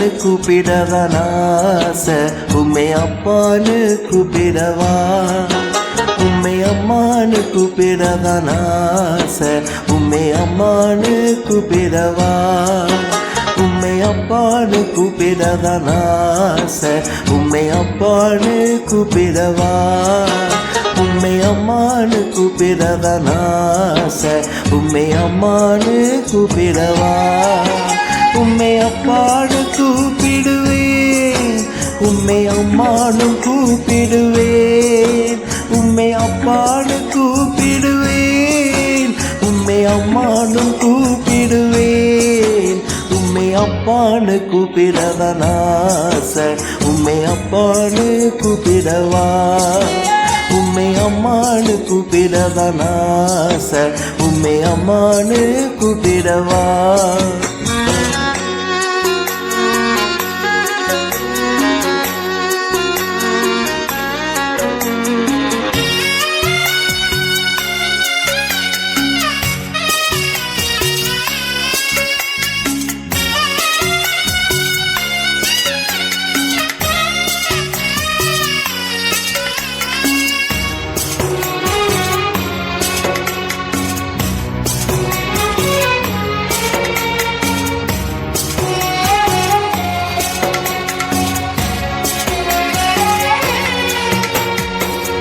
அம்மானு கூப்பிடதான் ஆசை, உம்மை அப்பான்னு கூப்பிடவா? உம்மை அம்மானு கூப்பிடதான் ஆசை, உம்மை அம்மானு கூப்பிடவா? உம்மை அப்பான்னு கூப்பிடதான் ஆசை, உம்மை அப்பான்னு கூப்பிடவா? உம்மை அம்மானு கூப்பிடதான் ஆசை, உம்மை அம்மானு கூப்பிடவா? உம்மை அப்பான்னு கூப்பிடுவேன், உம்மை அம்மானும் கூப்பிடுவேன். உம்மை அப்பான்னு கூப்பிடுவேன், உம்மை அம்மானும் கூப்பிடுவேன். உம்மை அப்பான்னு கூப்பிடதான் ஆசை, உம்மை அப்பான்னு கூப்பிடவா? உம்மை அம்மானு கூப்பிடதான் ஆசை, உம்மை அம்மானு கூப்பிடவா?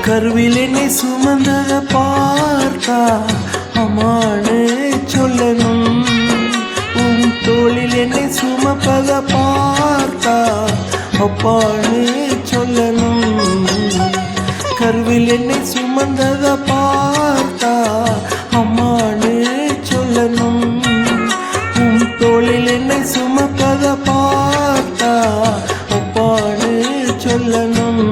கருவில் என்னை சுமந்தத பார்த்தா அம்மானு சொல்லணும், உன் தோளில் என்னை சுமப்பத பார்த்தா அப்பான்னு சொல்லணும். கருவில் என்னை சுமந்தத பார்த்தா அம்மானு சொல்லணும், உன் தோளில் என்னை சுமப்பத பார்த்தா அப்பான்னு சொல்லணும்.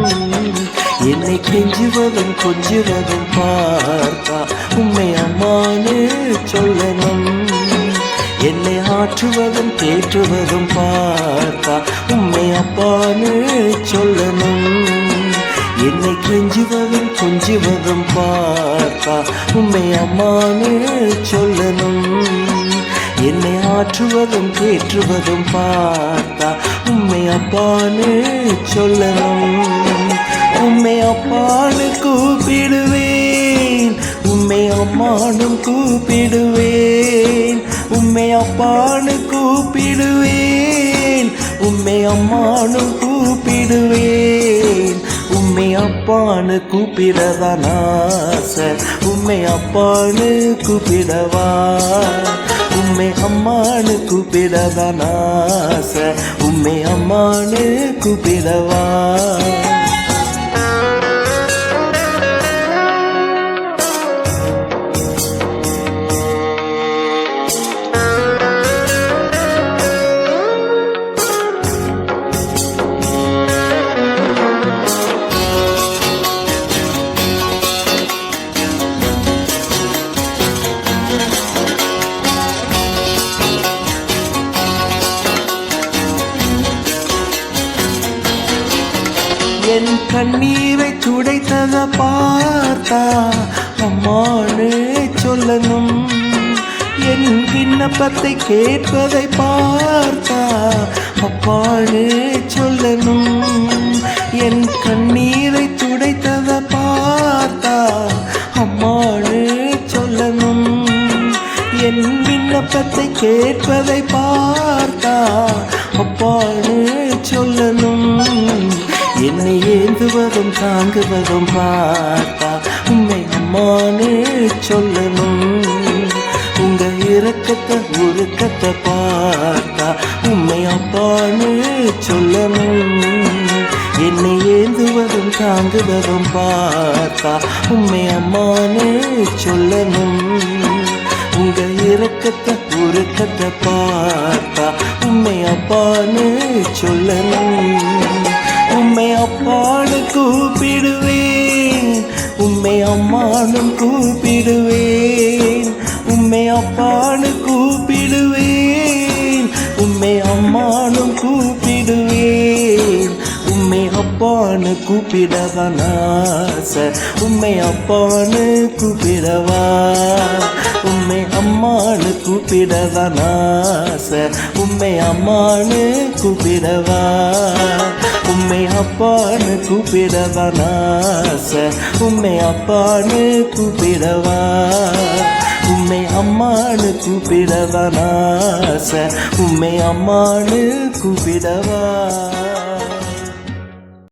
என்னை கெஞ்சுவதும் கொஞ்சுவதும் பார்த்தா உம்மை அம்மானு சொல்லணும். என்னை ஆற்றுவதும் தேற்றுவதும் பார்த்தா உம்மை அப்பான்னு சொல்லணும். என்னை கெஞ்சுவதும் கொஞ்சுவதும் பார்த்தா உம்மை அம்மானு சொல்லணும். என்னை ஆற்றுவதும் தேற்றுவதும் பார்த்தா உம்மை அப்பான்னு சொல்லணும். உம்மை அப்பான்னு கூப்பிடுவேன், உம்மை அம்மானும் கூப்பிடுவேன். உம்மை அப்பான்னு கூப்பிடுவேன், உம்மை அம்மானும் கூப்பிடுவேன். உம்மை அப்பான்னு கூப்பிடதான் ஆசை, உம்மை அப்பான்னு கூப்பிடவா? உம்மை அம்மானு கூப்பிடதான் ஆசை, உம்மை அம்மானு கூப்பிடவா? என் கண்ணீரை துடைத்தத பார்த்தா அம்மானு சொல்லணும். என் விண்ணப்பத்தை கேட்பதை பார்த்தா அப்பானு சொல்லணும். என் கண்ணீரை துடைத்தத பார்த்தா அம்மானு சொல்லணும். என் விண்ணப்பத்தை கேட்பதை பார்த்தா அப்பானு சொல்லணும். என்னை ஏந்துவதும் தாங்குவதும் பார்த்தா உம்மை அம்மானு சொல்லணும். உங்க இரக்கத்தை உருக்கத்தை பார்த்தா உம்மை அப்பான்னு சொல்லணும். என்னை ஏந்துவதும் தாங்குவதும் பார்த்தா உம்மை அம்மான்னு சொல்லணும். உங்க இரக்கத்தை உருக்கத்தை பார்த்தா உம்மை அப்பான்னு சொல்லணும். உம்மை அப்பான்னு கூப்பிடுவேன், உம்மை அம்மானும் கூப்பிடுவேன். உம்மை அப்பான்னு கூப்பிடுவேன், உம்மை அம்மானும் கூப்பிடுவேன். உம்மை அப்பா அப்பான்னு கூப்பிடதான் ஆசை. உம்மை அப்பான்னு கூப்பிடவா, உம்மை அம்மான்னு கூப்பிடதான் ஆசை. உம்மை அம்மான்னு கூப்பிடவா, உம்மை அப்பான்னு கூப்பிடதான் ஆசை. உம்மை அப்பான்னு கூப்பிடவா, உம்மை அம்மான்னு கூப்பிடதான் ஆசை. உம்மை அம்மான்னு கூப்பிடவா.